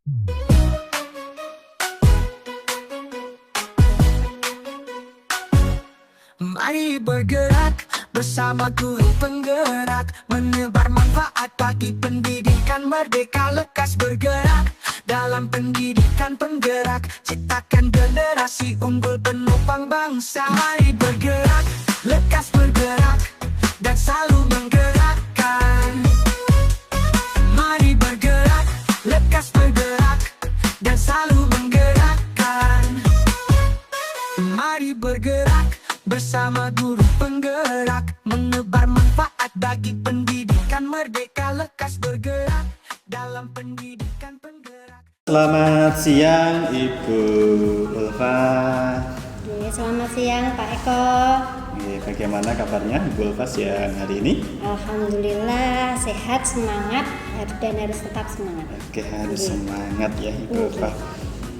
Mari bergerak bersama guru penggerak, menebar manfaat bagi pendidikan merdeka. Lekas bergerak dalam pendidikan penggerak, ciptakan generasi unggul penopang bangsa. Mari bergerak, lekas bergerak, dan selalu menggerakkan. Mari bergerak, lekas bergerak, dan selalu menggerakkan. Mari bergerak bersama guru penggerak, menebar manfaat bagi pendidikan merdeka. Lekas bergerak dalam pendidikan penggerak. Selamat siang Ibu Ulfa. Selamat siang Pak Eko. Bagaimana kabarnya Ibu Ulfa siang hari ini? Alhamdulillah sehat, semangat, dan harus tetap semangat. Oke, harus semangat ya Ibu Ulfa.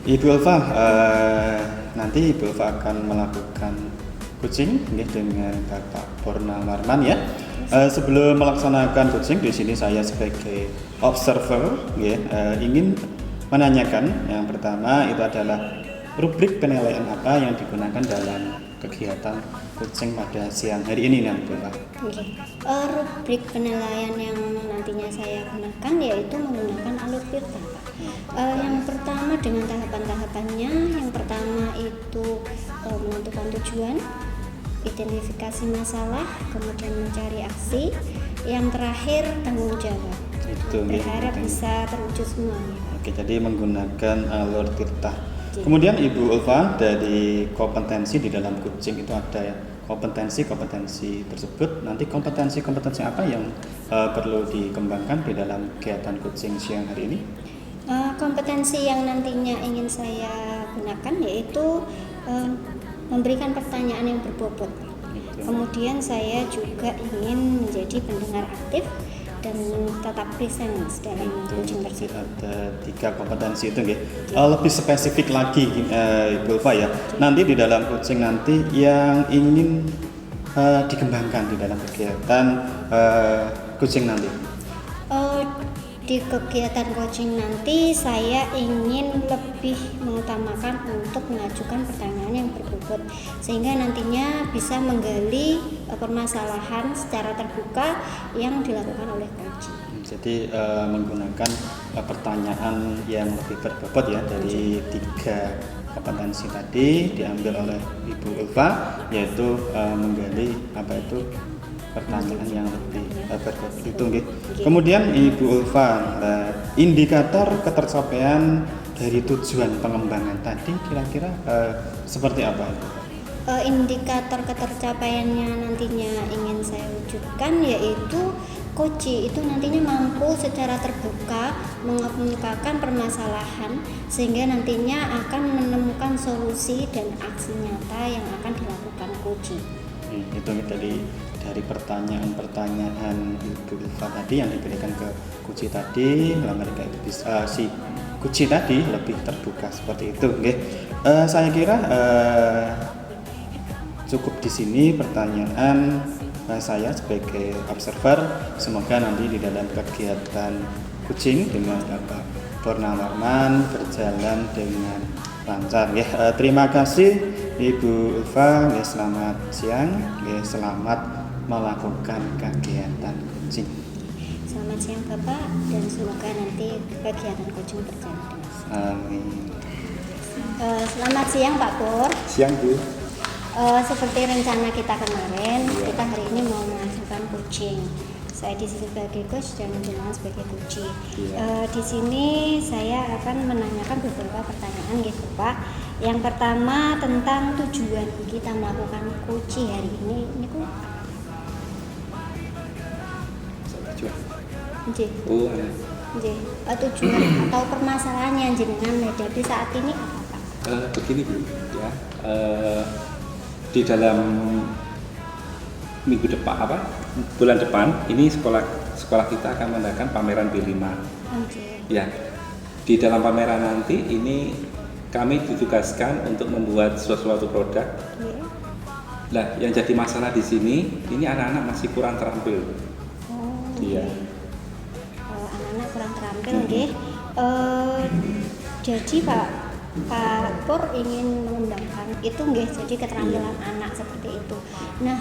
Ibu Ulfa, nanti Ibu Ulfa akan melakukan coaching dengan Bapak Purnawarman ya. Sebelum melaksanakan coaching di sini saya sebagai observer ingin menanyakan yang pertama itu adalah rubrik penilaian apa yang digunakan dalam kegiatan coaching pada siang hari ini nanti Pak. Rubrik penilaian yang nantinya saya gunakan yaitu menggunakan alur tirta Pak. Yang pertama dengan tahapan-tahapannya, yang pertama itu menentukan tujuan, identifikasi masalah, kemudian mencari aksi, yang terakhir tanggung jawab. Berharap bisa terwujud semuanya. Oke, jadi menggunakan alur tirta. Kemudian Ibu Ulfa, dari kompetensi di dalam coaching itu ada ya, kompetensi tersebut. Nanti kompetensi apa yang perlu dikembangkan di dalam kegiatan coaching siang hari ini? Kompetensi yang nantinya ingin saya gunakan yaitu memberikan pertanyaan yang berbobot. Kemudian saya juga ingin menjadi pendengar aktif dan tetap presence dalam coaching tersebut. Ada 3 kompetensi itu ya. Lebih spesifik lagi Ibu Ulfa ya. Nanti di dalam coaching nanti yang ingin dikembangkan di dalam kegiatan coaching nanti. Di kegiatan coaching nanti saya ingin lebih mengutamakan untuk mengajukan pertanyaan yang berbobot sehingga nantinya bisa menggali permasalahan secara terbuka yang dilakukan oleh coach. Jadi menggunakan pertanyaan yang lebih berbobot ya dari 3 kompetensi tadi diambil oleh Ibu Ulfa, yaitu menggali pertanyaan yang lebih berbobot itu. Kemudian Ibu Ulfa, indikator ketercapaian dari tujuan pengembangan tadi kira-kira seperti apa itu? Indikator ketercapaiannya nantinya ingin saya wujudkan yaitu coach itu nantinya mampu secara terbuka mengemukakan permasalahan sehingga nantinya akan menemukan solusi dan aksi nyata yang akan dilakukan coach. Itu dari pertanyaan-pertanyaan Ibu Ulfa tadi yang diberikan ke coach tadi, mereka itu bisa si coach tadi lebih terbuka seperti itu. Saya kira cukup di sini pertanyaan saya sebagai observer. Semoga nanti di dalam kegiatan coaching dengan Bapak Purnawarman berjalan dengan lancar ya. Terima kasih Ibu Ulfa, selamat siang, selamat melakukan kegiatan coaching. Selamat siang Bapak, dan semoga nanti kegiatan coaching berjalan dengan Amin. Selamat siang Pak Pur. Siang Bu. Seperti rencana kita kemarin, kita hari ini mau melakukan coaching. Saya di sini sebagai coach dan jenengan sebagai coach. Di sini saya akan menanyakan beberapa pertanyaan gitu Pak. Yang pertama tentang tujuan kita melakukan coach hari ini. Ini kok? Tujuan atau permasalahan yang jenengan hadapi saat ini apa Pak? Begini Bu, ya. Di dalam minggu depan bulan depan ini sekolah kita akan mengadakan pameran B5. Ya, di dalam pameran nanti ini kami ditugaskan untuk membuat suatu produk. Nah, yang jadi masalah di sini ini anak-anak masih kurang terampil. Anak-anak kurang terampil, Jadi Pak Pur ingin mengembangkan itu nggih, jadi keterampilan anak seperti itu. Nah,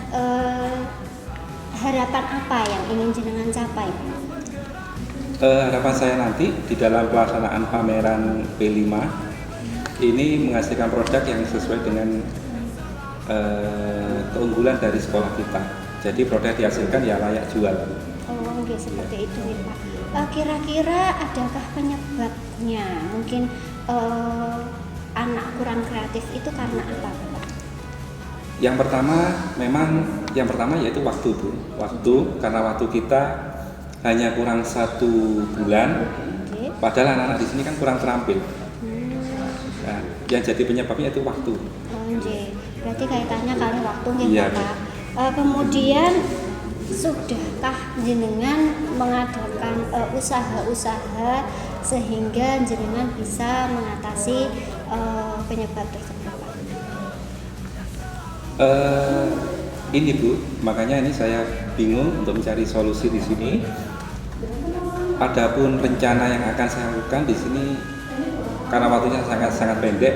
harapan apa yang ingin jenengan capai? Harapan saya nanti di dalam pelaksanaan pameran P5 ini menghasilkan produk yang sesuai dengan keunggulan dari sekolah kita. Jadi produk yang dihasilkan ya layak jual. Oh, nggih seperti itu ya Pak. Kira-kira adakah penyebabnya? Mungkin anak kurang kreatif itu karena apa Pak? Yang pertama yaitu waktu, Bu. Karena waktu kita hanya kurang 1 bulan. Okay. Padahal anak-anak di sini kan kurang terampil. Nah, yang jadi penyebabnya itu waktu. Oh, berarti kaitannya kali waktu nggih Iya, Pak. Kemudian sudahkah jenengan mengadakan usaha-usaha sehingga jenengan bisa mengatasi penyebab tersebut Pak? Ini Bu, makanya ini saya bingung untuk mencari solusi di sini. Adapun rencana yang akan saya lakukan di sini karena waktunya sangat pendek,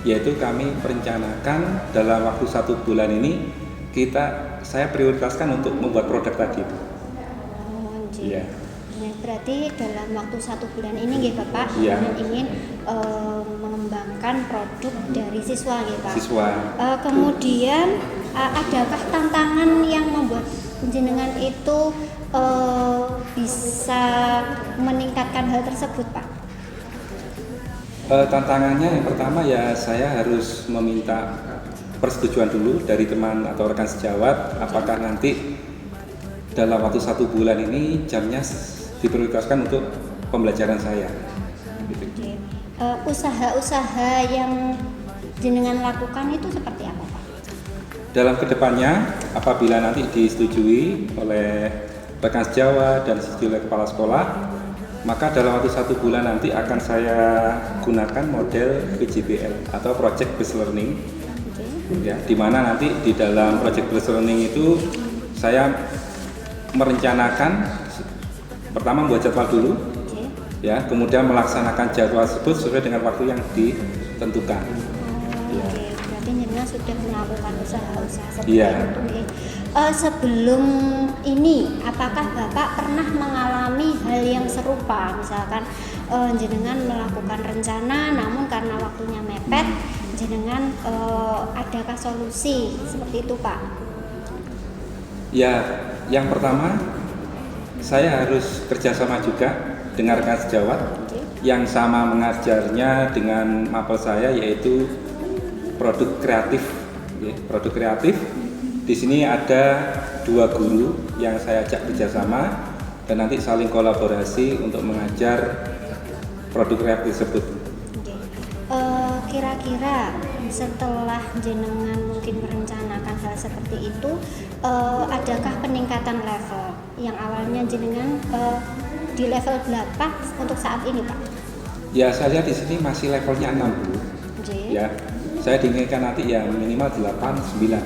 yaitu kami merencanakan dalam waktu 1 bulan ini saya prioritaskan untuk membuat produk tadi. Oh, Iya. Nah, berarti dalam waktu 1 bulan ini nggih Bapak Iya. ingin mengembangkan produk dari siswa nggih Pak. Siswa. Kemudian adakah tantangan yang membuat jenengan itu bisa meningkatkan hal tersebut Pak? Tantangannya yang pertama ya saya harus meminta persetujuan dulu dari teman atau rekan sejawat apakah nanti dalam waktu 1 bulan ini jamnya diprioritaskan untuk pembelajaran saya. Gitu. Usaha-usaha yang jenengan lakukan itu seperti apa Pak? Dalam kedepannya apabila nanti disetujui oleh rekan sejawat dan disetujui oleh kepala sekolah, maka dalam waktu 1 bulan nanti akan saya gunakan model PJBL atau Project Based Learning. Ya, di mana nanti di dalam Project Based Learning itu saya merencanakan pertama membuat jadwal dulu, ya, kemudian melaksanakan jadwal tersebut sesuai dengan waktu yang ditentukan. Ya. Berarti jenengan sudah melakukan usaha-usaha seperti Iya. itu. Sebelum ini, apakah Bapak pernah mengalami hal yang serupa? Misalkan jenengan melakukan rencana, namun karena waktunya mepet, jenengan adakah solusi seperti itu Pak? Ya, yang pertama saya harus kerjasama juga dengan rekan sejawat yang sama mengajarnya dengan mapel saya yaitu produk kreatif. Produk kreatif. Di sini ada 2 guru yang saya ajak kerjasama dan nanti saling kolaborasi untuk mengajar produk kreatif tersebut. Kira-kira setelah jenengan mungkin merencanakan hal seperti itu, adakah peningkatan level yang awalnya jenengan di level 8 untuk saat ini Pak? Ya, saya lihat di sini masih levelnya 6 Bu. Ya, saya diinginkan nanti ya minimal 8, 9.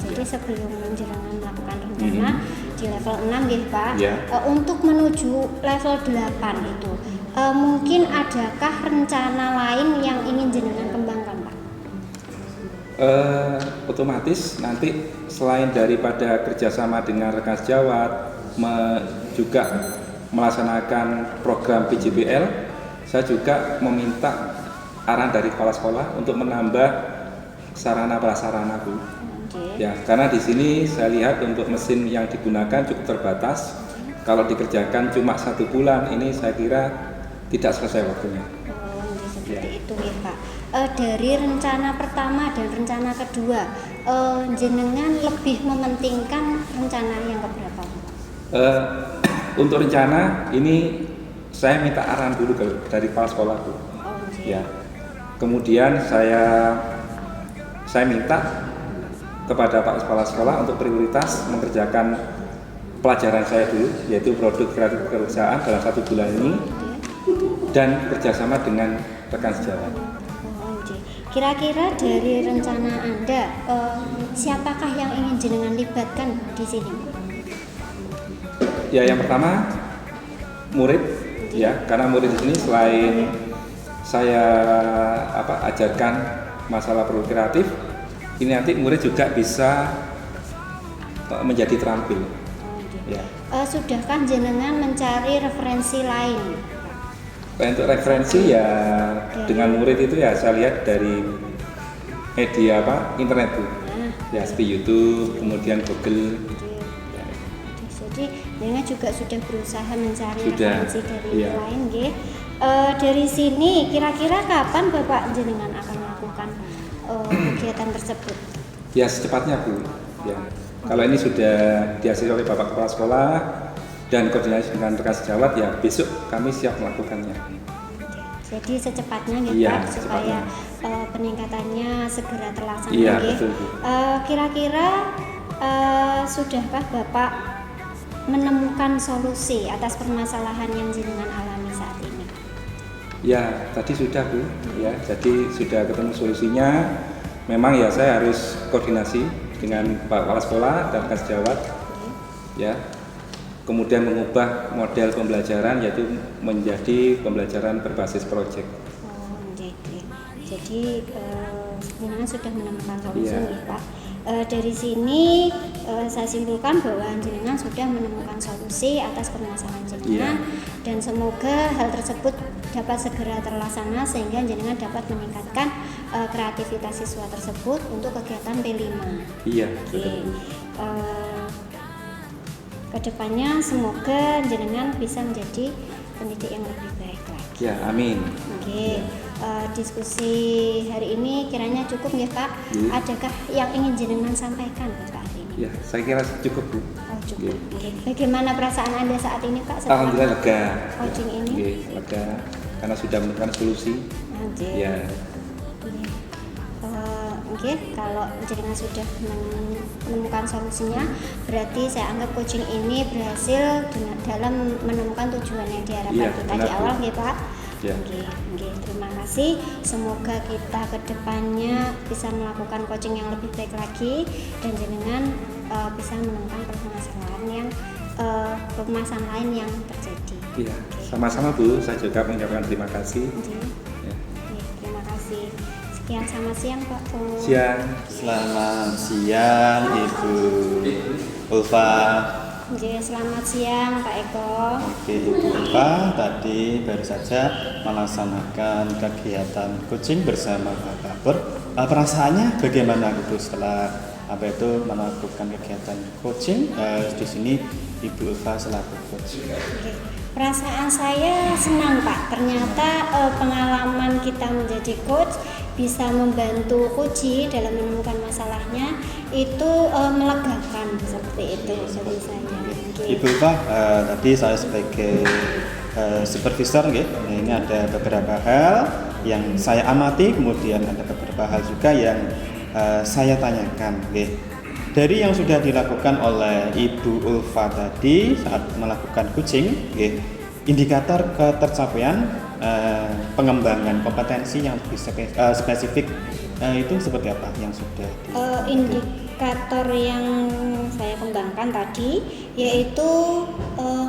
Jadi sebelum jenengan melakukan rencana di level 6 nggih Pak, Ya. Untuk menuju level 8 itu mungkin adakah rencana lain yang ingin jenengan kembangkan Pak? Otomatis nanti selain daripada kerjasama dengan rekan sejawat juga melaksanakan program PJBL, saya juga meminta arahan dari kepala sekolah untuk menambah sarana prasarana Bu. Ya, karena di sini saya lihat untuk mesin yang digunakan cukup terbatas. Kalau dikerjakan cuma 1 bulan, ini saya kira tidak selesai waktunya. Seperti itu ya Pak. Dari rencana pertama dan rencana kedua, jenengan lebih mementingkan rencana yang keberapa? Untuk rencana ini saya minta arahan dulu dari kepala sekolahku. Ya. Kemudian saya minta kepada Pak Kepala Sekolah untuk prioritas mengerjakan pelajaran saya dulu, yaitu produk kreatif perusahaan dalam 1 bulan ini dan kerjasama dengan rekan sejawat. Kira-kira dari rencana Anda, siapakah yang ingin jenengan libatkan di sini? Ya, yang pertama murid, ya, karena murid di sini selain saya ajarkan masalah produk kreatif, ini nanti murid juga bisa menjadi terampil. Ya. Sudahkah jenengan mencari referensi lain? Untuk referensi ya dengan murid itu ya saya lihat dari media internet Bu. Ya seperti YouTube, kemudian Google. Jadi jenengan juga sudah berusaha mencari Sudah, referensi dari iya. lain, nggih. Dari sini kira-kira kapan Bapak jenengan akan melakukan kegiatan tersebut? Ya secepatnya Bu. Ya. Kalau ini sudah dihasilkan oleh Bapak Kepala Sekolah dan koordinasi dengan rekan sejawat, ya besok kami siap melakukannya. Jadi secepatnya gitu Iya, Pak, supaya peningkatannya segera terlaksana. Iya, nggih. betul, Bu. Kira-kira sudahkah Bapak menemukan solusi atas permasalahan yang jenengan alami saat ini? Ya, tadi sudah Bu. Ya, jadi sudah ketemu solusinya. Memang ya saya harus koordinasi dengan Pak Kepala Sekolah dan rekan sejawat. Ya. Kemudian mengubah model pembelajaran yaitu menjadi pembelajaran berbasis proyek. Jadi jenengan sudah menemukan solusi, Iya. nih Pak. Dari sini saya simpulkan bahwa jenengan sudah menemukan solusi atas permasalahan jenengan, dan semoga hal tersebut dapat segera terlaksana sehingga jenengan dapat meningkatkan kreativitas siswa tersebut untuk kegiatan P5. Iya, Oke. betul. Kedepannya semoga jenengan bisa menjadi pendidik yang lebih baik lagi. Ya, amin. Oke, diskusi hari ini kiranya cukup ya Pak. Iya. Adakah yang ingin jenengan sampaikan Pak hari ini? Ya, saya kira cukup Bu. Oh cukup. Iya. Oke. Bagaimana perasaan Anda saat ini Pak setelah Alhamdulillah lega. coaching ini? Oke, lega karena sudah menemukan solusi. Oke. Ya, Oke, kalau jenengan sudah menemukan solusinya, berarti saya anggap coaching ini berhasil dalam menemukan tujuan yang diharapkan Iya, kita benar, di awal, Bu. nggih Pak. Ya. Oke, terima kasih. Semoga kita ke depannya bisa melakukan coaching yang lebih baik lagi dan jenengan bisa menemukan permasalahan lain yang terjadi. iya. Sama-sama Bu, saya juga mengucapkan terima kasih. Oke. Ya. Oke, terima kasih. Sekian, selamat siang Pak. Siang. Selamat siang Ibu Ulfa. Oke, selamat siang Pak Eko. Oke, Ibu Ulfa tadi baru saja melaksanakan kegiatan coaching bersama Bapak Pur. Perasaannya bagaimana Ibu setelah melakukan kegiatan coaching? Di sini Ibu Ulfa selaku coach. Oke. Perasaan saya senang Pak. Ternyata pengalaman kita menjadi coach bisa membantu coach dalam menemukan masalahnya itu melegakan, seperti itu bagi saya. Oke. Ibu Ulfa, tadi saya sebagai supervisor, ini ada beberapa hal yang saya amati, kemudian ada beberapa hal juga yang saya tanyakan. Dari yang sudah dilakukan oleh Ibu Ulfa tadi saat melakukan coaching, indikator ketercapaian pengembangan kompetensi yang lebih spesifik itu seperti apa yang sudah indikator yang saya kembangkan tadi yaitu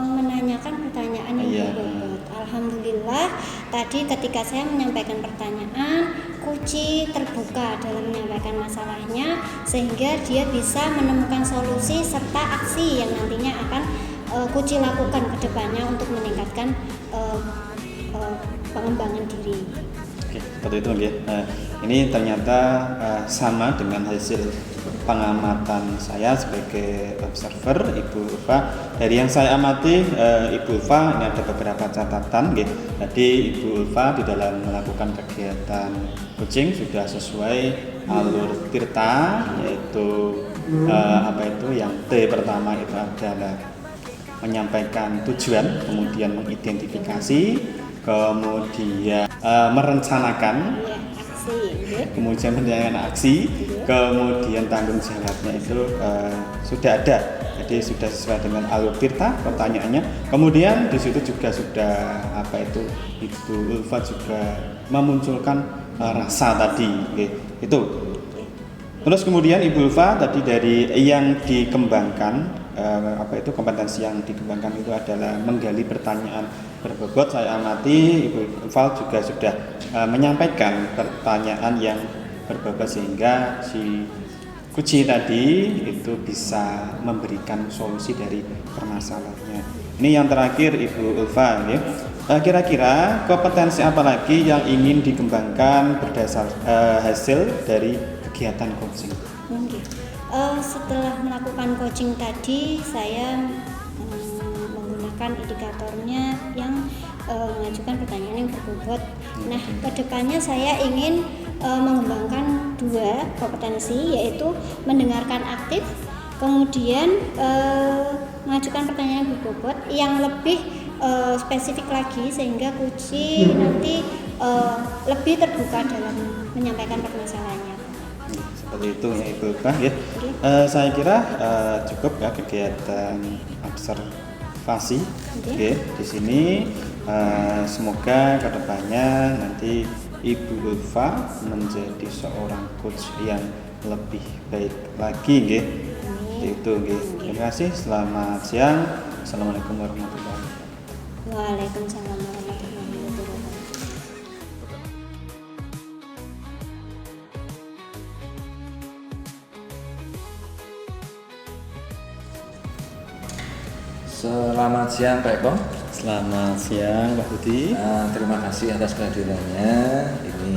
menanyakan pertanyaan yang berbobot. Alhamdulillah tadi ketika saya menyampaikan pertanyaan, Kuci terbuka dalam menyampaikan masalahnya sehingga dia bisa menemukan solusi serta aksi yang nantinya akan Kuci lakukan ke depannya untuk meningkatkan pengembangan diri. Oke, seperti itu ini ternyata sama dengan hasil pengamatan saya sebagai observer Ibu Ulfa. Dari yang saya amati Ibu Ulfa ini ada beberapa catatan Jadi Ibu Ulfa di dalam melakukan kegiatan coaching sudah sesuai alur Tirta, yaitu yang T pertama itu adalah menyampaikan tujuan, kemudian mengidentifikasi, kemudian merencanakan, kemudian menjalankan aksi, kemudian tanggung jawabnya itu sudah ada. Jadi sudah sesuai dengan alur Tirta pertanyaannya. Kemudian di situ juga sudah Ibu Ulfa juga memunculkan rasa tadi, itu. Terus kemudian Ibu Ulfa tadi dari yang dikembangkan kompetensi yang dikembangkan itu adalah menggali pertanyaan berbobot. Saya amati Ibu Ulfa juga sudah menyampaikan pertanyaan yang berbobot sehingga si Kuci tadi itu bisa memberikan solusi dari permasalahannya. Ini yang terakhir Ibu Ulfa ya. Kira-kira kompetensi apa lagi yang ingin dikembangkan berdasar hasil dari kegiatan coaching? Setelah melakukan coaching tadi, saya menggunakan indikatornya yang mengajukan pertanyaan yang berbobot. Nah, kedepannya saya ingin mengembangkan 2 kompetensi, yaitu mendengarkan aktif, kemudian mengajukan pertanyaan yang berbobot yang lebih spesifik lagi sehingga Kuci nanti lebih terbuka dalam menyampaikan permasalahannya. Seperti itu ya Ibu Ulfa ya. Saya kira cukup ya kegiatan observasi. Oke, di sini semoga kedepannya nanti Ibu Ulfa menjadi seorang coach yang lebih baik lagi nggih. Itu nggih. Terima kasih. Selamat siang. Assalamualaikum warahmatullahi wabarakatuh. Waalaikumsalam warahmatullahi wabarakatuh. Selamat siang Pak Eko. Selamat siang Pak Budi. Terima kasih atas kehadirannya. Ini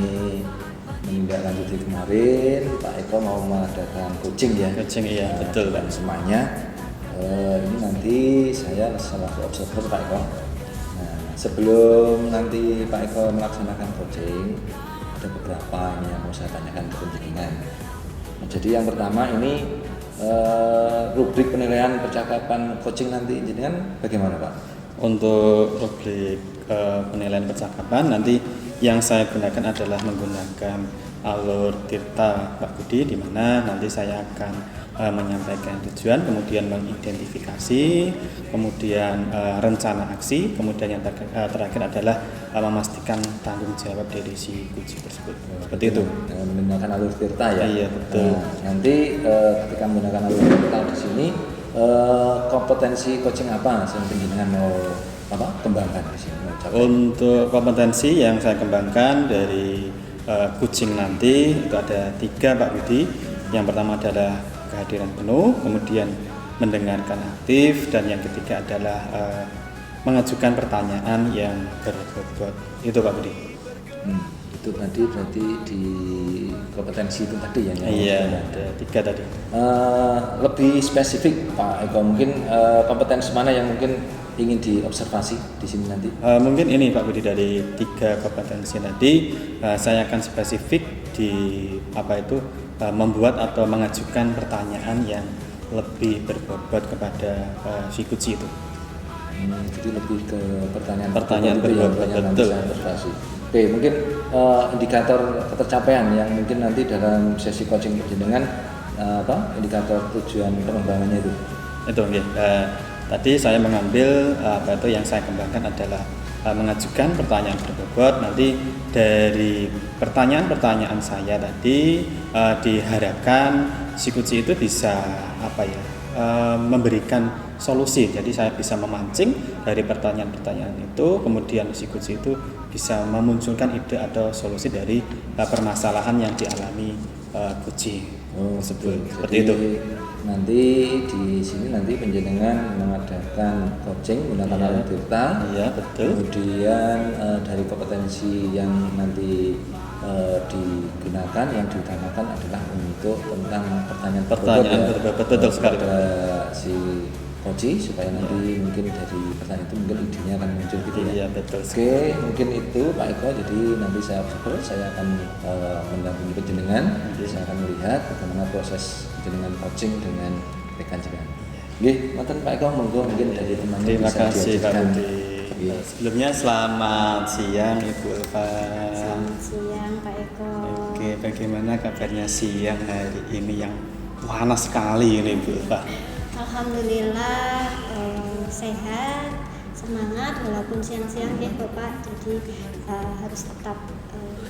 menindaklanjuti kemarin Pak Eko mau mengadakan coaching ya. Coaching iya betul Pak. Semuanya. Ini nanti saya selaku observer Pak Eko. Nah, sebelum nanti Pak Eko melaksanakan coaching, ada beberapa ini yang mau saya tanyakan ke penjenengan. Nah, jadi yang pertama ini rubrik penilaian percakapan coaching nanti jenengan bagaimana Pak? Untuk rubrik penilaian percakapan nanti yang saya gunakan adalah menggunakan alur Tirta Pak Budi, di mana nanti saya akan menyampaikan tujuan, kemudian mengidentifikasi, kemudian rencana aksi, kemudian yang terakhir adalah memastikan tanggung jawab dari si Kuci tersebut. Seperti itu. Menggunakan alur Tirta ya. Iya betul. Nanti ketika menggunakan alur Tirta di sini kompetensi coaching apa yang penjenengan mau kembangkan di sini? Untuk kompetensi yang saya kembangkan dari coaching nanti itu ada 3 Pak Budi. Yang pertama adalah kehadiran penuh, kemudian mendengarkan aktif, dan yang ketiga adalah mengajukan pertanyaan yang berbobot. Itu Pak Budi. Itu tadi berarti di kompetensi itu tadi ya? Iya, ada 3 tadi. Lebih spesifik Pak Eko, mungkin kompetensi mana yang mungkin ingin diobservasi di sini nanti? Mungkin ini Pak Budi, dari 3 kompetensi tadi saya akan spesifik di membuat atau mengajukan pertanyaan yang lebih berbobot kepada si Kuci itu. Jadi lebih ke pertanyaan berbobot, betul. Oke, mungkin indikator ketercapaian yang mungkin nanti dalam sesi coaching dengan indikator tujuan pengembangannya itu. Itu tadi saya mengambil yang saya kembangkan adalah mengajukan pertanyaan berbobot. Nanti dari pertanyaan-pertanyaan saya tadi diharapkan si Kuci itu bisa memberikan solusi. Jadi saya bisa memancing dari pertanyaan-pertanyaan itu, kemudian si Kuci itu bisa memunculkan ide atau solusi dari permasalahan yang dialami Kuci. Seperti itu. Nanti di sini nanti penjenengan mengadakan coaching menggunakan alur Tirta. Iya, betul. Kemudian dari kompetensi yang nanti digunakan, yang diutamakan adalah untuk tentang pertanyaan berbobot, betul sekali. Si Koji, supaya nanti mungkin dari pertanyaan itu mungkin idenya akan muncul gitu ya. Iya, betul. Oke, mungkin itu Pak Eko. Jadi nanti saya akan mendampingi penjenengan. Saya akan melihat bagaimana proses penjenengan coaching dengan rekan jenengan. Nggih, ngoten Pak Eko, monggo mungkin dari temannya. Terima bisa kasih Pak diajukan. Budi. Sebelumnya selamat siang Ibu Ulfa. Selamat siang Pak Eko. Oke, bagaimana kabarnya siang hari ini yang panas sekali ini Bu Ulfa? Alhamdulillah sehat, semangat walaupun siang-siang ya Bapak. Jadi harus tetap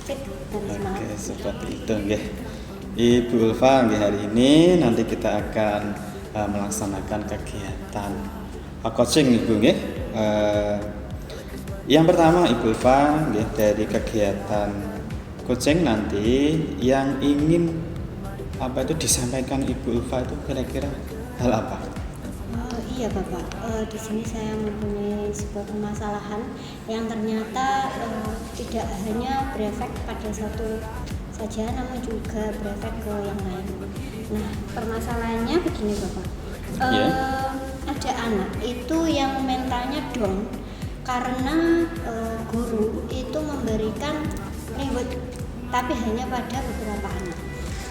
fit dan semangat. Oke, seperti itu nggih. Ibu Ulfa, hari ini nanti kita akan melaksanakan kegiatan coaching Ibu nggih. Yang pertama Ibu Ulfa nggih, dari kegiatan coaching nanti yang ingin apa itu disampaikan Ibu Ulfa itu kira-kira hal apa? Iya Bapak, di sini saya mempunyai sebuah permasalahan yang ternyata tidak hanya berefek pada satu saja, namun juga berefek ke yang lain. Nah, permasalahannya begini Bapak, ada anak itu yang mentalnya down karena guru itu memberikan reward, tapi hanya pada beberapa anak.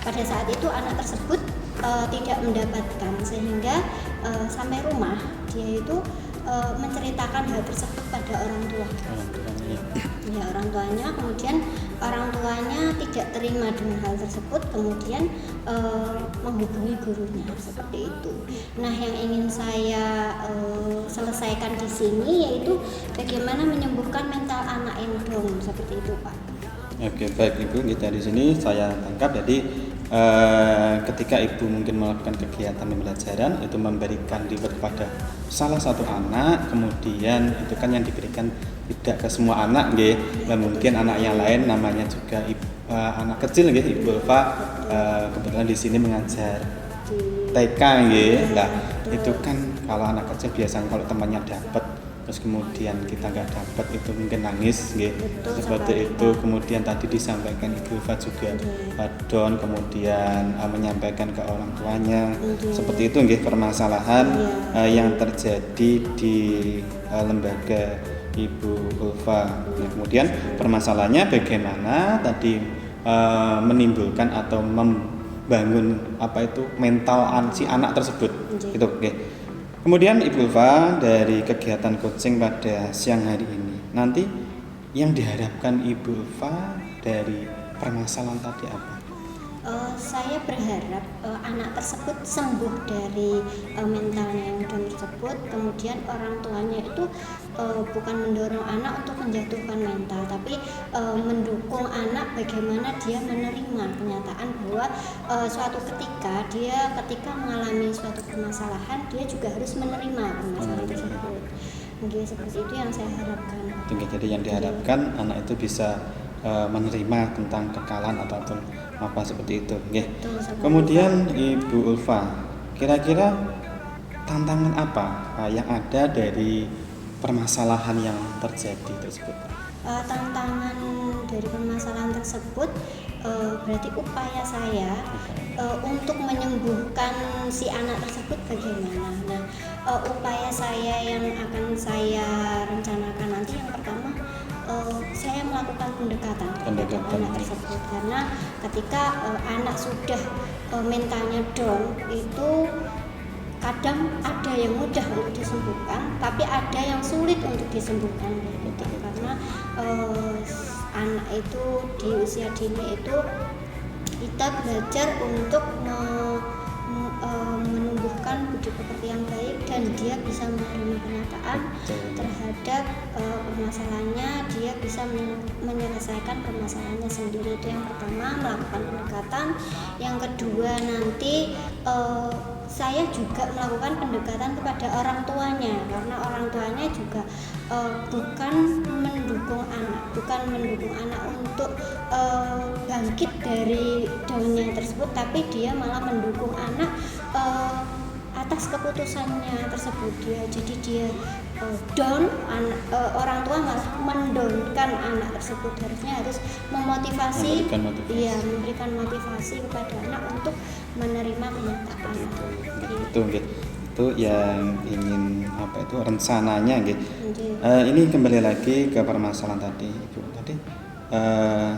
Pada saat itu anak tersebut tidak mendapatkan, sehingga sampai rumah dia itu menceritakan hal tersebut pada orang tua. Ya, orang tuanya, kemudian orang tuanya tidak terima dengan hal tersebut, kemudian menghubungi gurunya seperti itu. Nah, yang ingin saya selesaikan di sini yaitu bagaimana menyembuhkan mental anak yang down seperti itu, Pak. Oke, baik Ibu, kita di sini saya tangkap. Jadi ketika Ibu mungkin melakukan kegiatan pembelajaran itu memberikan reward kepada salah satu anak, kemudian itu kan yang diberikan tidak ke semua anak nggih. Dan mungkin anak yang lain namanya juga anak kecil nggih, Ibu Ulfa kebetulan di sini mengajar TK nggih. Nah, itu kan kalau anak kecil biasanya kalau temannya dapat terus kemudian kita nggak dapat itu mungkin nangis nggih. Seperti itu. Kemudian tadi disampaikan Ibu Ulfa juga down, kemudian menyampaikan ke orang tuanya. Seperti itu nggih permasalahan yang terjadi di lembaga Ibu Ulfa. Nah, kemudian permasalahannya bagaimana tadi menimbulkan atau membangun apa itu mental si anak tersebut. Gitu oke. Kemudian Ibu Ulfa dari kegiatan coaching pada siang hari ini, nanti yang diharapkan Ibu Ulfa dari permasalahan tadi apa? Saya berharap anak tersebut sembuh dari mentalnya yang down tersebut, kemudian orang tuanya itu bukan mendorong anak untuk menjatuhkan mental, tapi mendukung anak bagaimana dia menerima kenyataan bahwa suatu ketika mengalami suatu permasalahan, dia juga harus menerima permasalahan tersebut. Mungkin seperti itu yang saya harapkan. Jadi yang diharapkan anak itu bisa menerima tentang kekalahan ataupun apa seperti itu. Kemudian Ibu Ulfa, kira-kira tantangan apa yang ada dari permasalahan yang terjadi tersebut? Tantangan dari permasalahan tersebut berarti upaya saya untuk menyembuhkan si anak tersebut bagaimana. Nah, upaya saya yang akan saya rencanakan nanti yang pertama, saya melakukan pendekatan terhadap anak tersebut, karena ketika anak sudah mentalnya down itu kadang ada yang mudah untuk disembuhkan, tapi ada yang sulit untuk disembuhkan gitu. Karena anak itu di usia dini itu kita belajar untuk menumbuhkan budi pekerti yang baik, dan dia bisa menerima kenyataan terhadap permasalahannya, dia bisa menyelesaikan permasalahannya sendiri. Itu yang pertama, melakukan pendekatan. Yang kedua nanti saya juga melakukan pendekatan kepada orang tuanya, karena orang tuanya juga bukan mendukung anak untuk bangkit dari downnya tersebut, tapi dia malah mendukung anak atas keputusannya tersebut. Dia down, orang tua malah mendownkan anak tersebut. Harus memotivasi, memberikan motivasi kepada anak untuk menerima kenyataan. Itu yang ingin apa itu rencananya gitu. Ini kembali lagi ke permasalahan tadi Ibu. Tadi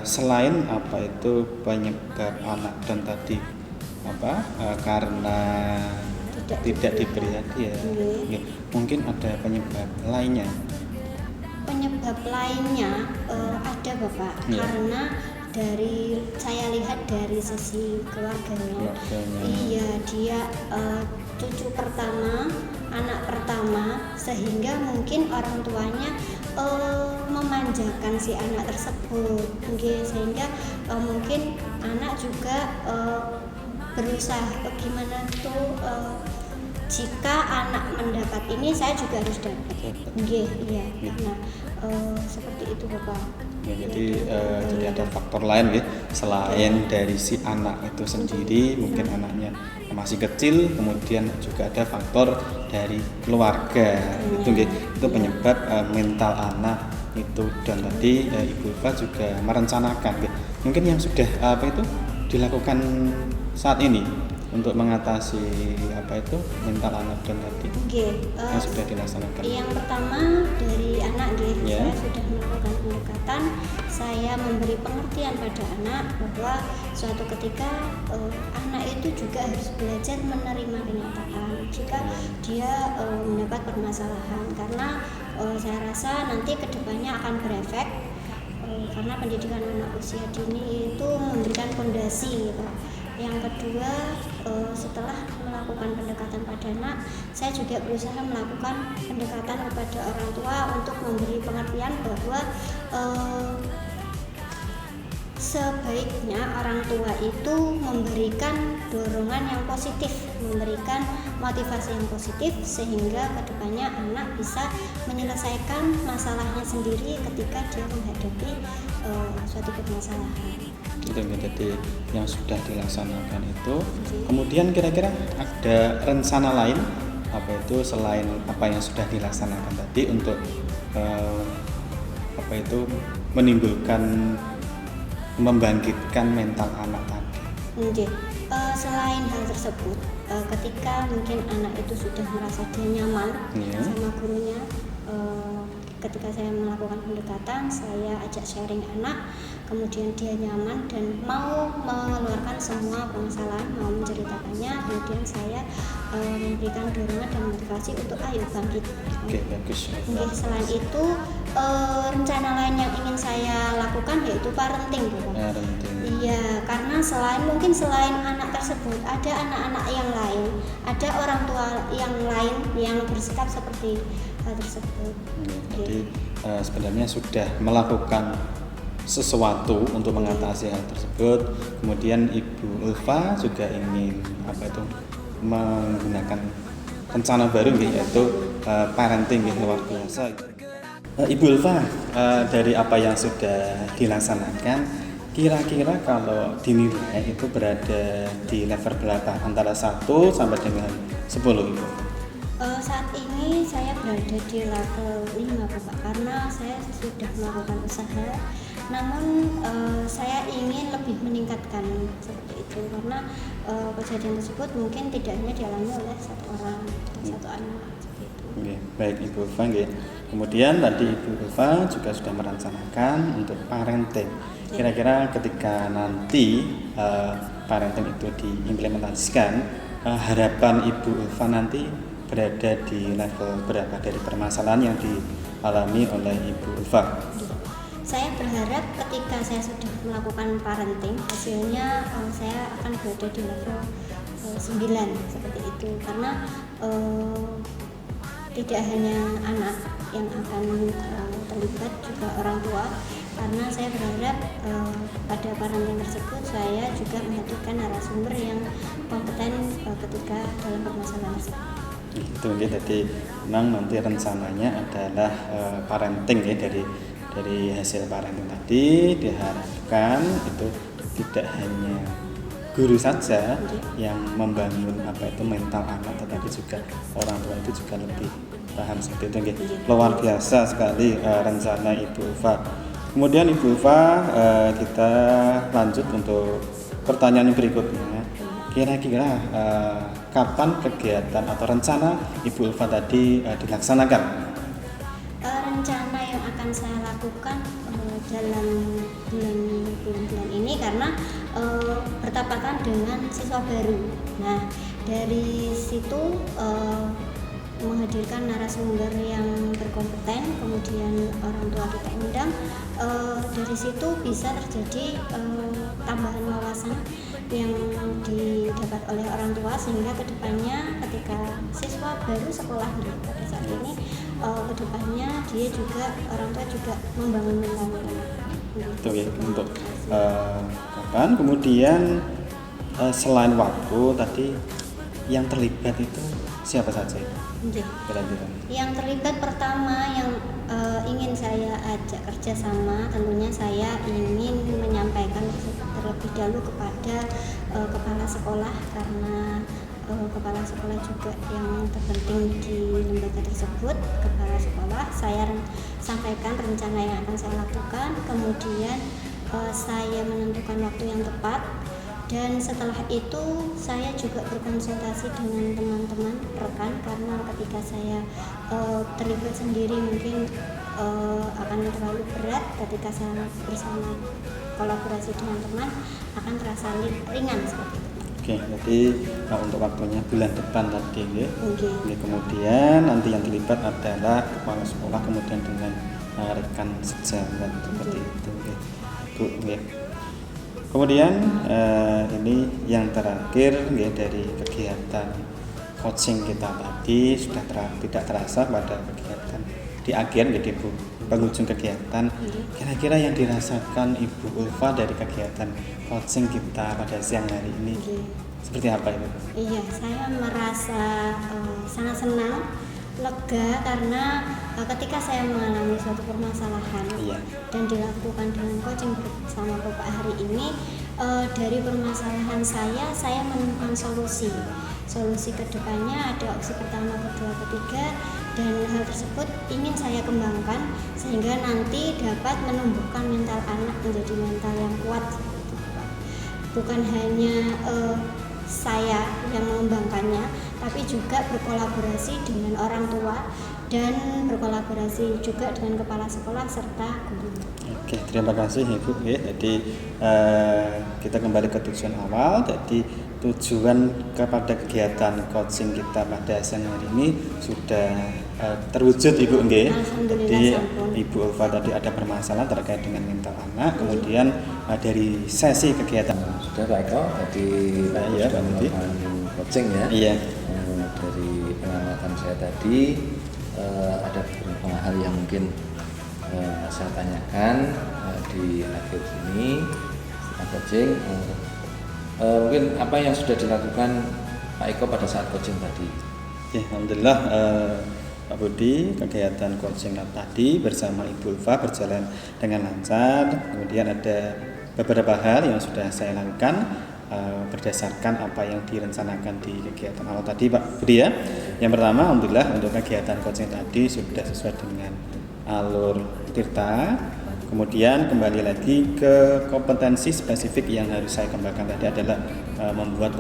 selain apa itu penyebab anak dan tadi apa karena tidak diberi hadiah, mungkin ada penyebab lainnya. Penyebab lainnya ada Bapak, karena dari saya lihat dari sisi keluarganya. Iya, dia cucu pertama, anak pertama, sehingga mungkin orang tuanya memanjakan si anak tersebut, sehingga mungkin anak juga berusaha bagaimana tuh jika anak mendapat ini saya juga harus dapat. Nggih, iya. Nah, seperti itu Bapak. Ya, jadi ada faktor lain ya selain dari si anak itu sendiri, mungkin anaknya masih kecil, kemudian juga ada faktor dari keluarga itu penyebab mental anak itu. Dan tadi Ibu Ulfa juga merencanakan mungkin yang sudah dilakukan saat ini untuk mengatasi mental anak dan tadi yang sudah dilaksanakan. Yang pertama dari anak saya sudah melakukan pendekatan, saya memberi pengertian pada anak bahwa suatu ketika anak itu juga harus belajar menerima kenyataan jika dia mendapat permasalahan, karena saya rasa nanti kedepannya akan berefek, karena pendidikan anak usia dini itu memberikan fondasi gitu. Yang kedua, setelah melakukan pendekatan pada anak, saya juga berusaha melakukan pendekatan kepada orang tua untuk memberi pengertian bahwa sebaiknya orang tua itu memberikan dorongan yang positif, memberikan motivasi yang positif, sehingga kedepannya anak bisa menyelesaikan masalahnya sendiri ketika dia menghadapi suatu permasalahan. Jadi yang sudah dilaksanakan itu, kemudian kira-kira ada rencana lain selain apa yang sudah dilaksanakan tadi untuk membangkitkan mental anak tadi. Selain hal tersebut, ketika mungkin anak itu sudah merasa dia nyaman sama gurunya, ketika saya melakukan pendekatan, saya ajak sharing anak, kemudian dia nyaman dan mau mengeluarkan semua permasalahan, mau menceritakannya, kemudian saya memberikan dorongan dan motivasi untuk ayo bangkit. Oke, bagus. Selain itu, rencana lain yang ingin saya lakukan yaitu parenting, Iya, karena selain anak tersebut, ada anak-anak yang lain, ada orang tua yang lain yang bersikap seperti hal tersebut. Jadi sebenarnya sudah melakukan sesuatu untuk mengatasi hal tersebut. Kemudian Ibu Ulfa juga ingin menggunakan rencana baru yaitu parenting luar biasa. Ibu Ulfa, dari apa yang sudah dilaksanakan, kira-kira kalau dinilai itu berada di level berapa? Antara 1 sampai dengan 10 Ibu? Saat ini saya berada di level 5 Bapak, karena saya sudah melakukan usaha, namun saya ingin lebih meningkatkan seperti itu, karena kejadian tersebut mungkin tidak hanya dialami oleh satu orang atau satu anak seperti itu. Oke, baik Ibu Ulfa. Kemudian tadi Ibu Ulfa juga sudah merencanakan untuk parenting. Kira-kira ketika nanti parenting itu diimplementasikan, harapan Ibu Ulfa nanti berada di level berapa dari permasalahan yang dialami oleh Ibu Ulfa? Saya berharap ketika saya sudah melakukan parenting, hasilnya saya akan berada di level 9 seperti itu, karena tidak hanya anak yang akan terlibat, juga orang tua, karena saya berharap pada parenting tersebut saya juga menghadirkan narasumber yang kompeten ketika dalam permasalahan tersebut. Itu jadi memang nanti rencananya adalah parenting dari hasil parenting tadi diharapkan itu tidak hanya guru saja yang membangun mental anak, tetapi juga orang tua itu juga lebih paham seperti itu. Luar biasa sekali rencana Ibu Ulfa. Kemudian Ibu Ulfa, kita lanjut untuk pertanyaan berikutnya. Kira-kira kapan kegiatan atau rencana Ibu Ulfa tadi dilaksanakan? Rencana yang akan saya lakukan dalam bulan-bulan ini, karena bertepatan dengan siswa baru. Nah, dari situ menghadirkan narasumber yang berkompeten, kemudian orang tua kita undang, dari situ bisa terjadi tambahan wawasan yang didapat oleh orang tua, sehingga kedepannya ketika siswa baru sekolah pada saat ini, kedepannya dia juga orang tua juga membangun mentalnya. Itu ya untuk kapan. Kemudian selain waktu tadi yang terlibat itu siapa saja Nggih. kira-kira? Yang terlibat pertama yang ingin saya ajak kerjasama, tentunya saya ingin menyampaikan terlebih dahulu kepada kepala sekolah, karena kepala sekolah juga yang terpenting di lembaga tersebut. Kepala sekolah saya sampaikan rencana yang akan saya lakukan, kemudian saya menentukan waktu yang tepat, dan setelah itu saya juga berkonsultasi dengan teman-teman rekan, karena ketika saya terlibat sendiri mungkin akan terlalu berat. Ketika saya bersama kolaborasi dengan teman akan terasa ringan seperti itu. Oke, jadi untuk waktunya bulan depan tadi ya. Oke. Oke, kemudian nanti yang terlibat adalah kepala sekolah kemudian dengan rekan sejawat seperti itu. Oke. Bu, ya. Kemudian ini yang terakhir ya, dari kegiatan coaching kita tadi sudah tidak terasa pada kegiatan di akhir jadi Bu, penghujung kegiatan. Kira-kira yang dirasakan Ibu Ulfa dari kegiatan coaching kita pada siang hari ini seperti apa Ibu? Iya, saya merasa sangat senang, lega, karena ketika saya mengalami suatu permasalahan dan dilakukan dengan coaching bersama Bapak hari ini, dari permasalahan saya menemukan solusi kedepannya. Ada opsi pertama, kedua, ketiga, dan hal tersebut ingin saya kembangkan sehingga nanti dapat menumbuhkan mental anak menjadi mental yang kuat. Bukan hanya saya yang mengembangkannya, tapi juga berkolaborasi dengan orang tua dan berkolaborasi juga dengan kepala sekolah serta guru. Oke, terima kasih Ibu. Jadi kita kembali ke tujuan awal. Jadi tujuan kepada kegiatan coaching kita pada siang hari ini sudah terwujud Ibu. Jadi Ibu Ulfa tadi ada permasalahan terkait dengan mental anak. Kemudian dari sesi kegiatan Sudah Pak Eko, tadi sudah melakukan coaching ya. Iya. Dari pengamatan saya tadi ada beberapa hal yang mungkin saya tanyakan di akhir ini setelah coaching. Mungkin apa yang sudah dilakukan Pak Eko pada saat coaching tadi? Ya, alhamdulillah Pak Budi, kegiatan coaching tadi bersama Ibu Ulfa berjalan dengan lancar. Kemudian ada beberapa hal yang sudah saya lakukan berdasarkan apa yang direncanakan di kegiatan awal tadi Pak Budi ya. Yang pertama, alhamdulillah untuk kegiatan coaching tadi sudah sesuai dengan alur Tirta. Kemudian kembali lagi ke kompetensi spesifik yang harus saya kembangkan tadi adalah membuat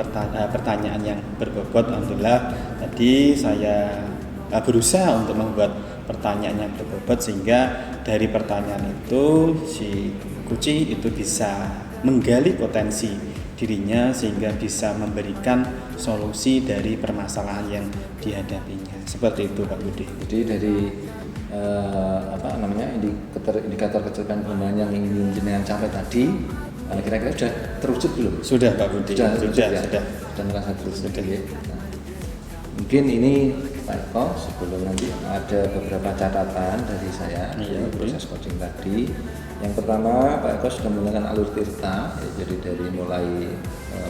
pertanyaan yang berbobot. Alhamdulillah tadi saya berusaha untuk membuat pertanyaan yang berbobot sehingga dari pertanyaan itu si Kuci itu bisa menggali potensi dirinya sehingga bisa memberikan solusi dari permasalahan yang dihadapinya. Seperti itu Pak Budi. Jadi dari indikator kecerdasan pengembangan yang ingin jenengan capai tadi kira-kira sudah terwujud belum? Sudah Pak Budi. Sudah merasa terwujud. Nah, mungkin ini Pak Eko, sebelum nanti ada beberapa catatan dari saya proses coaching tadi. Yang pertama, Pak Eko sudah menggunakan alur Tirta, jadi dari mulai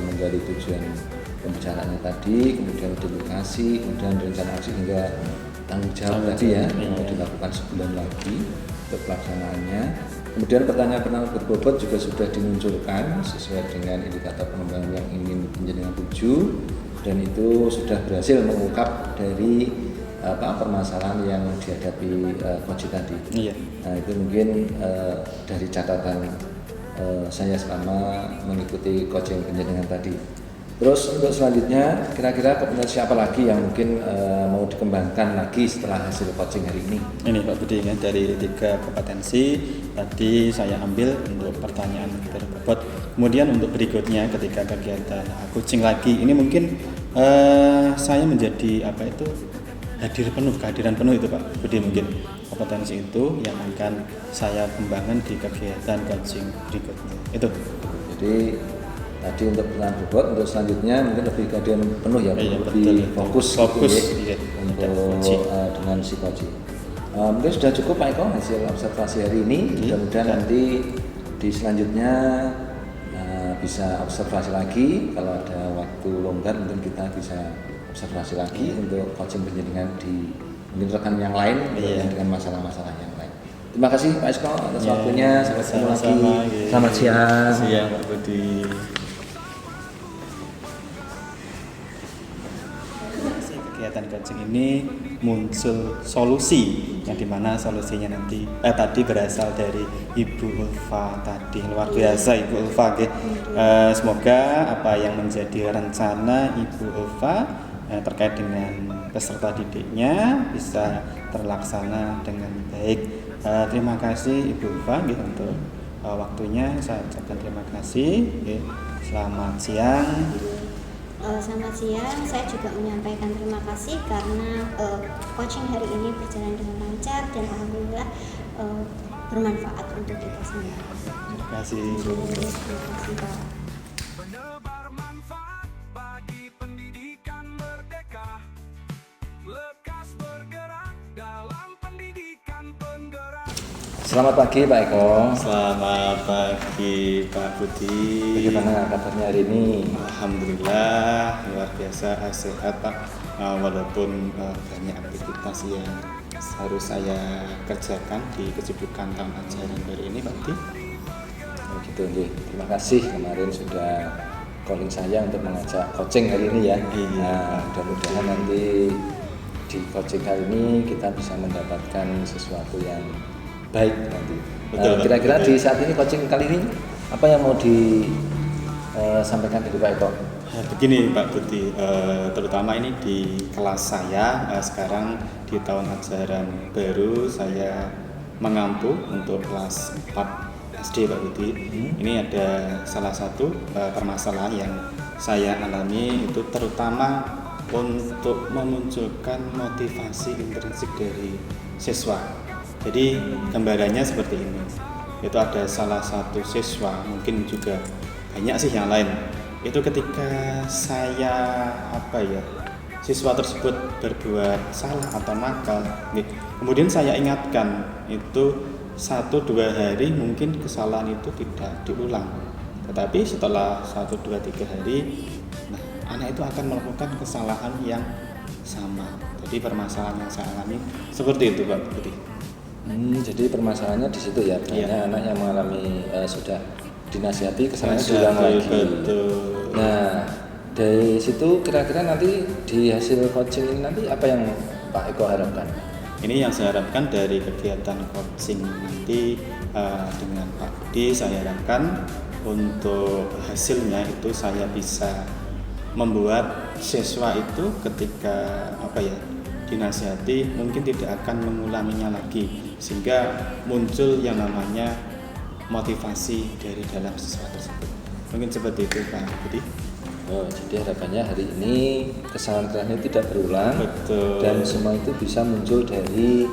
menggali tujuan pembicaraannya tadi, kemudian edukasi, kemudian rencana aksi hingga tanggung jawab tadi ya, yang mau dilakukan sebulan lagi untuk pelaksanaannya. Kemudian pertanyaan-pertanyaan berbobot juga sudah dimunculkan sesuai dengan indikator pengembangan yang ingin jenengan tuju, dan itu sudah berhasil mengungkap dari permasalahan yang dihadapi coach tadi. Iya. Nah itu mungkin dari catatan saya selama mengikuti coaching penjenengan tadi. Terus untuk selanjutnya kira-kira kompetensi apa lagi yang mungkin mau dikembangkan lagi setelah hasil coaching hari ini? Ini Pak Budi ya, dari 3 kompetensi tadi saya ambil untuk pertanyaan berbobot. Kemudian untuk berikutnya ketika kegiatan coaching lagi ini mungkin saya menjadi kehadiran penuh itu Pak Budi, mungkin kompetensi itu yang akan saya kembangkan di kegiatan coaching berikutnya itu. Jadi tadi untuk pertanyaan bobot, untuk selanjutnya mungkin lebih kehadiran penuh ya, lebih fokus untuk dengan si coaching. Mungkin sudah cukup Pak Eko hasil observasi hari ini. Mudah-mudahan nanti di selanjutnya bisa observasi lagi. Kalau ada waktu longgar mungkin kita bisa observasi lagi untuk coaching penjenengan di mungkin rekan yang lain dengan masalah-masalah yang lain. Terima kasih Pak Esko atas waktunya. Sampai ketemu lagi. Selamat siang. Siang Pak Budi. Kegiatan coaching ini muncul solusi yang dimana solusinya nanti tadi berasal dari Ibu Ulfa tadi, luar biasa Ibu Ulfa. Semoga apa yang menjadi rencana Ibu Ulfa terkait dengan peserta didiknya bisa terlaksana dengan baik. Terima kasih Ibu Ulfa untuk waktunya, saya ucapkan terima kasih. Selamat siang. Selamat siang, saya juga menyampaikan terima kasih karena coaching hari ini berjalan dengan lancar dan alhamdulillah bermanfaat untuk kita semua. Terima kasih. Terima kasih Pak. Menebar manfaat bagi pendidikan merdeka. Lekas bergerak dalam pendidikan penggerak. Selamat pagi Pak Eko. Selamat pagi Pak Budi. Bagaimana kabarnya hari ini? Alhamdulillah luar biasa sehat Pak. Walaupun banyak aktivitas yang harus saya kerjakan di kesibukan tahun ajaran baru ini Pak Budi. Oh gitu, nggih. Terima kasih kemarin sudah calling saya untuk mengajak coaching hari ini ya. Iya. Nah, mudah-mudahan nanti di coaching kali ini kita bisa mendapatkan sesuatu yang baik nanti. Betul, Kira-kira betul. di saat ini coaching kali ini apa yang mau disampaikan dari Pak Eko? Begini Pak Budi, terutama ini di kelas saya sekarang di tahun ajaran baru saya mengampu untuk kelas 4 SD Pak Budi. Ini ada salah satu permasalahan yang saya alami itu terutama untuk memunculkan motivasi intrinsik dari siswa. Jadi gambarannya seperti ini. Itu ada salah satu siswa, mungkin juga banyak sih yang lain. Itu ketika saya siswa tersebut berbuat salah atau nakal, kemudian saya ingatkan itu 1-2 hari mungkin kesalahan itu tidak diulang. Tetapi setelah 1-2-3 hari, anak itu akan melakukan kesalahan yang sama. Jadi permasalahan yang saya alami seperti itu Pak Budi. Jadi permasalahannya di situ ya, banyak anak yang mengalami sudah dinasihati kesalahannya Dinasihati, diulang lagi. betul. Nah, dari situ kira-kira nanti di hasil coaching ini nanti apa yang Pak Eko harapkan? Ini yang saya harapkan dari kegiatan coaching nanti dengan Pak Budi, saya harapkan untuk hasilnya itu saya bisa membuat siswa itu ketika dinasihati mungkin tidak akan mengulanginya lagi, sehingga muncul yang namanya motivasi dari dalam siswa tersebut. Mungkin seperti itu Pak Budi. Oh, jadi harapannya hari ini kesalahan-kesalahan itu tidak berulang. Betul. Dan semua itu bisa muncul dari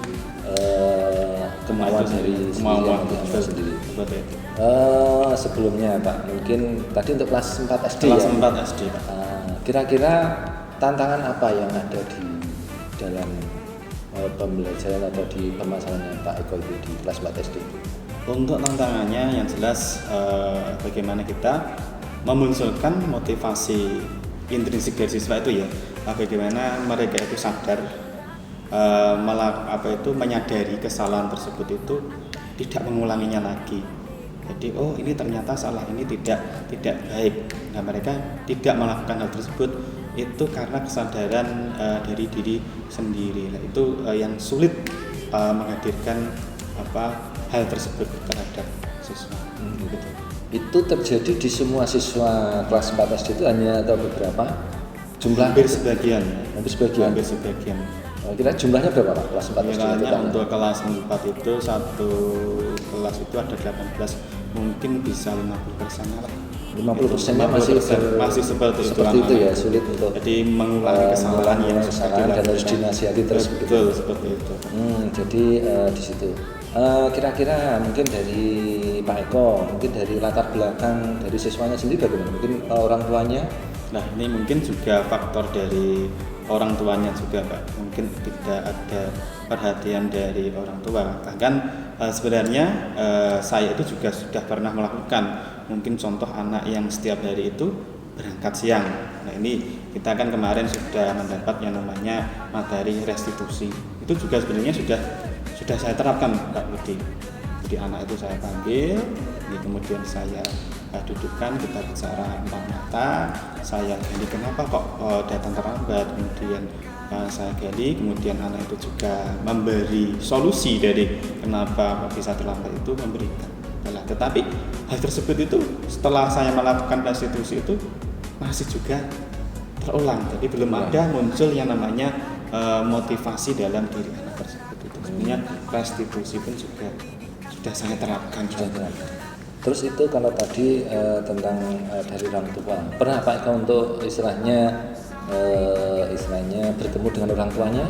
kemauan dari sendiri. Seperti itu. Sebelumnya Pak, mungkin tadi untuk kelas 4 SD Kelas ya. 4 SD Pak. Kira-kira tantangan apa yang ada di dalam pembelajaran atau di permasalahan Pak Eko itu di kelas 4 SD? Untuk tantangannya yang jelas bagaimana kita memunculkan motivasi intrinsik dari siswa itu ya, bagaimana mereka itu sadar menyadari kesalahan tersebut itu tidak mengulanginya lagi. Jadi ini ternyata salah ini tidak baik. Nah, mereka tidak melakukan hal tersebut itu karena kesadaran dari diri sendiri. Nah, itu yang sulit menghadirkan hal tersebut terhadap siswa. Gitu. Itu terjadi di semua siswa kelas 4 SD itu hanya atau beberapa? Hampir sebagian. Hampir sebagian. Hampir sebagian. Kira jumlahnya berapa Pak kelas 4 SD? Nilainya untuk kelas 4 itu satu kelas itu ada 18, mungkin bisa 50% lah. 50%-nya masih seperti itu ya, sulit untuk jadi mengulangi kesalahan yang kesalahan dan harus dinasihati terus begitu. Betul, seperti itu. Jadi di situ. Kira-kira mungkin dari Pak Eko, mungkin dari latar belakang dari siswanya sendiri bagaimana? Mungkin orang tuanya? Nah, ini mungkin juga faktor dari orang tuanya juga Pak. Mungkin tidak ada perhatian dari orang tua. Bahkan sebenarnya saya itu juga sudah pernah melakukan. Mungkin contoh anak yang setiap hari itu berangkat siang. Nah ini kita kan kemarin sudah mendapat yang namanya materi restitusi. Itu juga sebenarnya sudah saya terapkan Pak Budi. Jadi anak itu saya panggil, kemudian saya dudukkan, kita bicara empat mata. Saya gali kenapa kok datang terlambat, kemudian saya gali, kemudian anak itu juga memberi solusi dari kenapa bisa terlambat itu, memberikan. Nah, tetapi hal tersebut itu setelah saya melakukan restitusi itu masih juga terulang, jadi belum ada muncul yang namanya motivasi dalam diri anak tersebut itu. Sebenarnya restitusi pun juga sudah saya terapkan. Terus itu kalau tadi tentang dari orang tua, pernah Pak Eko untuk istilahnya bertemu dengan orang tuanya,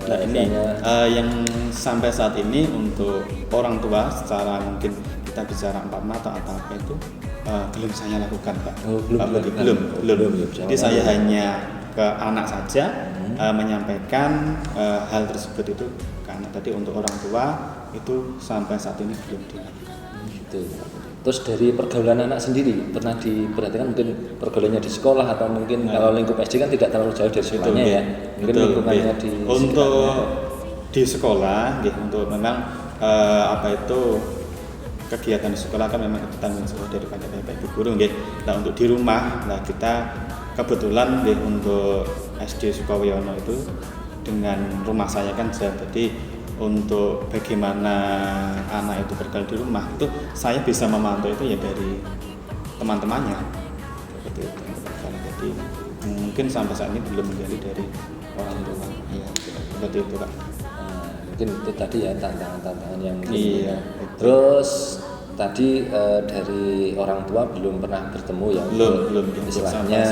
Nah ini yang sampai saat ini untuk orang tua secara mungkin kita bicara empat mata atau apa itu belum saya lakukan Pak. Belum. Jadi saya hanya ke anak saja menyampaikan hal tersebut itu ke anak. Tadi untuk orang tua itu sampai saat ini belum dilakukan. Gitu. Terus dari pergaulan anak sendiri pernah diperhatikan, mungkin pergaulannya di sekolah atau mungkin kalau lingkup SD kan tidak terlalu jauh dari sekolahnya ya, mungkin lingkungannya di untuk di sekolah, untuk memang kegiatan di sekolah kan memang tanggung jawab daripada Bapak Ibu guru. Nah untuk di rumah, nah kita kebetulan untuk SD Sukawiyono itu dengan rumah saya kan jauh, jadi untuk bagaimana anak itu bergaul di rumah itu saya bisa memantau itu ya dari teman-temannya seperti itu. Jadi mungkin sampai saat ini belum menggali dari orang tua ya, seperti itu Pak. Mungkin itu tadi ya tantangan yang iya. Terus tadi dari orang tua belum pernah bertemu ya, belum istilahnya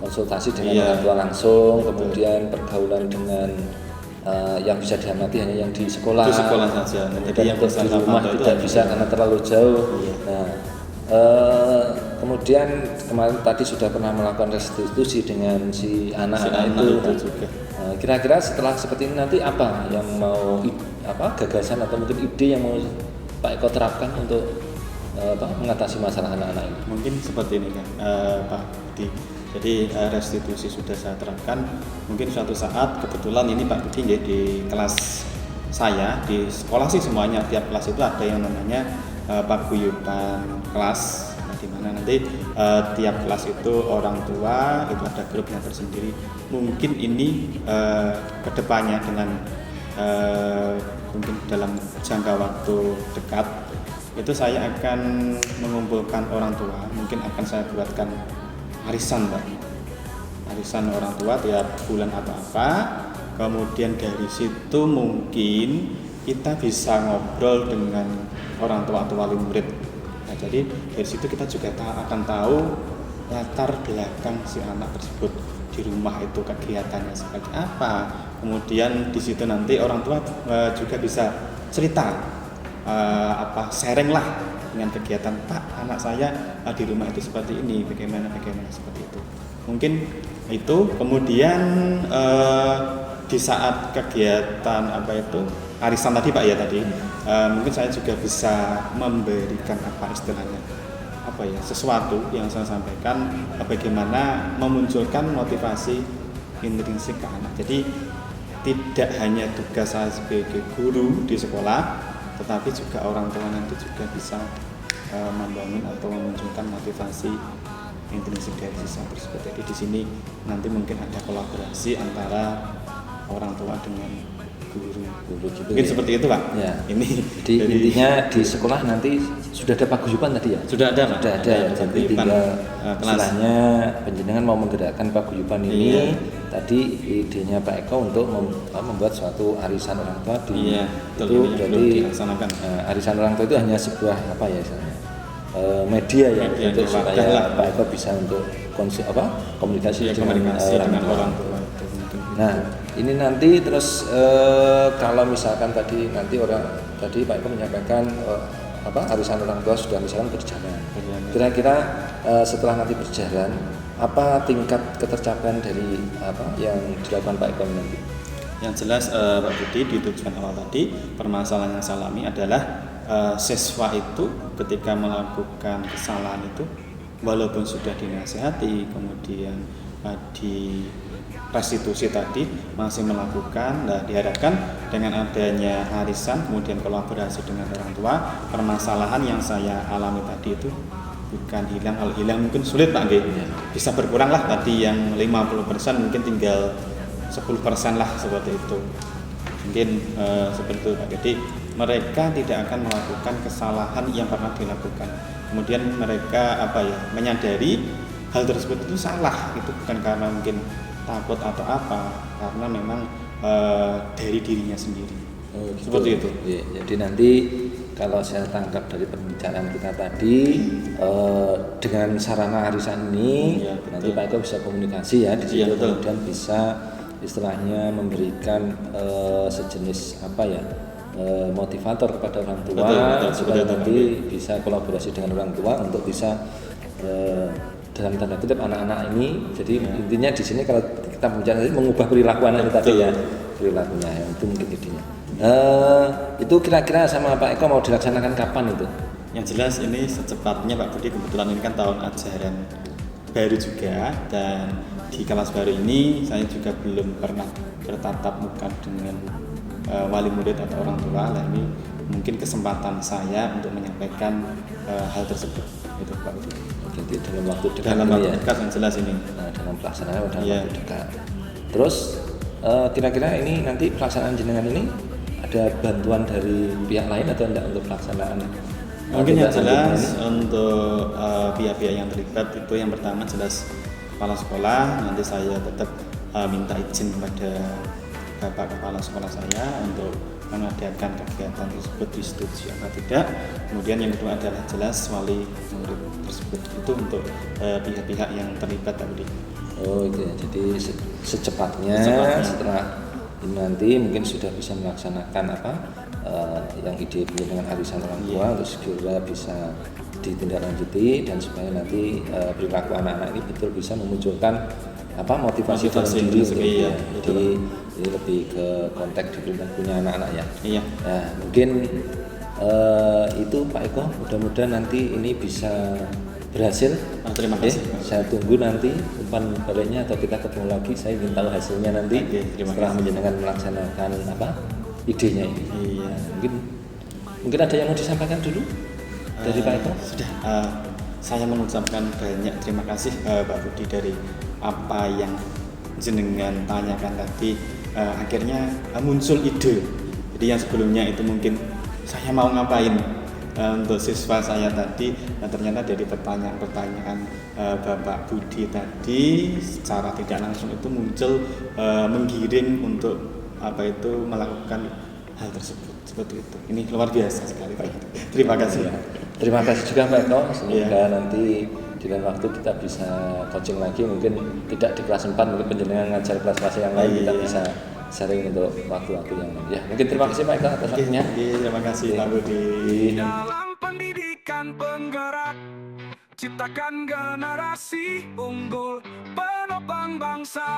konsultasi dengan orang tua langsung, kemudian pergaulan dengan yang bisa diamati hanya yang di sekolah. Di sekolah saja. Jadi yang di rumah tidak bisa karena terlalu jauh. Iya. Nah, kemudian kemarin tadi sudah pernah melakukan restitusi dengan si anak itu juga. Kira-kira setelah seperti ini nanti apa yang mau gagasan atau mungkin ide yang mau Pak Eko terapkan untuk mengatasi masalah anak-anak ini? Mungkin seperti ini kan Pak Budi. Jadi restitusi sudah saya terapkan. Mungkin suatu saat kebetulan ini Pak Budi di kelas saya di sekolah sih semuanya tiap kelas itu ada yang namanya paguyuban kelas. Nah, di mana nanti tiap kelas itu orang tua itu ada grupnya tersendiri. Mungkin ini kedepannya dengan mungkin dalam jangka waktu dekat itu saya akan mengumpulkan orang tua. Mungkin akan saya buatkan arisan Pak, arisan orang tua tiap bulan apa-apa. Kemudian dari situ mungkin kita bisa ngobrol dengan orang tua atau wali murid. Nah, jadi dari situ kita juga akan tahu latar belakang si anak tersebut di rumah itu kegiatannya seperti apa. Kemudian di situ nanti orang tua juga bisa cerita sharing lah dengan kegiatan Pak, anak saya di rumah itu seperti ini, bagaimana seperti itu. Mungkin itu. Kemudian di saat kegiatan arisan tadi Pak ya mungkin saya juga bisa memberikan istilahnya sesuatu yang saya sampaikan bagaimana memunculkan motivasi intrinsik ke anak. Jadi tidak hanya tugas saya sebagai guru di sekolah, tetapi juga orang tua nanti juga bisa membangun atau memunculkan motivasi intrinsik dari siswa tersebut. Jadi di sini nanti mungkin ada kolaborasi antara orang tua dengan guru gitu. Mungkin seperti itu Pak. Ya. Ini jadi intinya di sekolah nanti sudah ada paguyuban tadi ya? Sudah ada Pak. Sudah ada ya. Jadi tinggal istilahnya penjenengan mau menggerakkan paguyuban ini. Iya. Tadi idenya Pak Eko untuk membuat suatu arisan orang tua di itu jadi arisan orang tua itu hanya sebuah media ya untuk supaya Pak Eko bisa untuk komunikasi dengan orang tua. Nah ini nanti terus kalau misalkan tadi Pak Eko menyampaikan arisan orang tua sudah misalkan berjalan. Kira-kira setelah nanti berjalan apa tingkat ketercapaian dari yang dilakukan Pak Eko nanti? Yang jelas Pak Budi di tujuan awal tadi permasalahan yang saya alami adalah siswa itu ketika melakukan kesalahan itu walaupun sudah dinasihati kemudian di restitusi tadi masih melakukan. Nah, diharapkan dengan adanya arisan kemudian kolaborasi dengan orang tua, permasalahan yang saya alami tadi itu bukan hilang. Kalau hilang mungkin sulit Pak Nggih. Bisa berkurang lah tadi yang 50% mungkin tinggal 10% lah seperti itu. Mungkin seperti itu Pak. Jadi mereka tidak akan melakukan kesalahan yang pernah dilakukan. Kemudian mereka menyadari hal tersebut itu salah, itu bukan karena mungkin takut atau apa, karena memang dari dirinya sendiri. Gitu. Seperti itu. Ya, jadi nanti kalau saya tangkap dari pembicaraan kita tadi dengan sarana arisan ini Ya, nanti Pak Eko bisa komunikasi ya di situ, Ya, betul. kemudian bisa istilahnya memberikan sejenis motivator kepada orang tua, Betul, supaya betul, nanti bisa kolaborasi dengan orang tua untuk bisa dalam tanda kutip anak-anak ini. Jadi intinya di sini kalau kita bicara mengubah perilaku anak tadi ya, perilakunya ya, itu mungkin intinya. Itu kira-kira sama Pak Eko mau dilaksanakan kapan itu? Yang jelas ini secepatnya Pak Budi, kebetulan ini kan tahun ajaran baru juga, dan di kelas baru ini saya juga belum pernah bertatap muka dengan wali murid atau orang tua. Nah, ini mungkin kesempatan saya untuk menyampaikan hal tersebut itu Pak Budi. Jadi dalam waktu dekat Dalam ini waktu ya. dekat yang jelas ini. Nah, dalam pelaksanaan dalam Iya. waktu dekat. Terus kira-kira ini nanti pelaksanaan jenengan ini ada bantuan dari pihak lain atau enggak untuk pelaksanaan? Mungkin yang tindak lanjut jelas ini? untuk pihak-pihak yang terlibat itu yang pertama jelas kepala sekolah. Nanti saya tetap minta izin kepada Bapak Kepala Sekolah saya untuk mengadakan kegiatan tersebut, disetujui apa tidak. Kemudian yang kedua adalah jelas wali murid tersebut itu untuk pihak-pihak yang terlibat tadi. Oh itu ya, jadi secepatnya setelah ini nanti mungkin sudah bisa melaksanakan yang ide dengan arisan orang tua, terus segera bisa ditindaklanjuti dan supaya nanti perilaku anak-anak ini betul bisa memunculkan motivasi dalam Motivasi diri tersebut, gitu iya, ya. betul. Jadi ini lebih ke konteks di perilakunya anak-anak ya. Iya. Nah, mungkin itu Pak Eko, mudah-mudahan nanti ini bisa berhasil. Terima kasih. Saya tunggu nanti umpan baliknya atau kita ketemu lagi. Saya ingin tahu hasilnya nanti Oke, terima setelah kasih. menjenengan melaksanakan idenya ini. Iya. Nah, mungkin ada yang mau disampaikan dulu dari Pak Eko? Sudah. Saya mengucapkan banyak terima kasih Pak Budi dari apa yang jenengan tanyakan tadi. Akhirnya muncul ide. Jadi yang sebelumnya itu mungkin saya mau ngapain untuk siswa saya tadi, ternyata dari pertanyaan-pertanyaan Bapak Budi tadi secara tidak langsung itu muncul menggiring untuk melakukan hal tersebut seperti itu. Ini luar biasa sekali Pak. Terima kasih. Terima kasih juga Pak Eko. Semoga Iya. nanti di lain waktu kita bisa coaching lagi, mungkin tidak di kelas 4, mungkin penjenengan ngajar kelas-kelas yang lain, kita Iya. bisa sharing untuk waktu-waktu yang lain. Ya, mungkin terima kasih Pak Eko atas waktunya. Terima kasih Pak Budi. Dalam pendidikan penggerak, ciptakan generasi unggul penopang bangsa.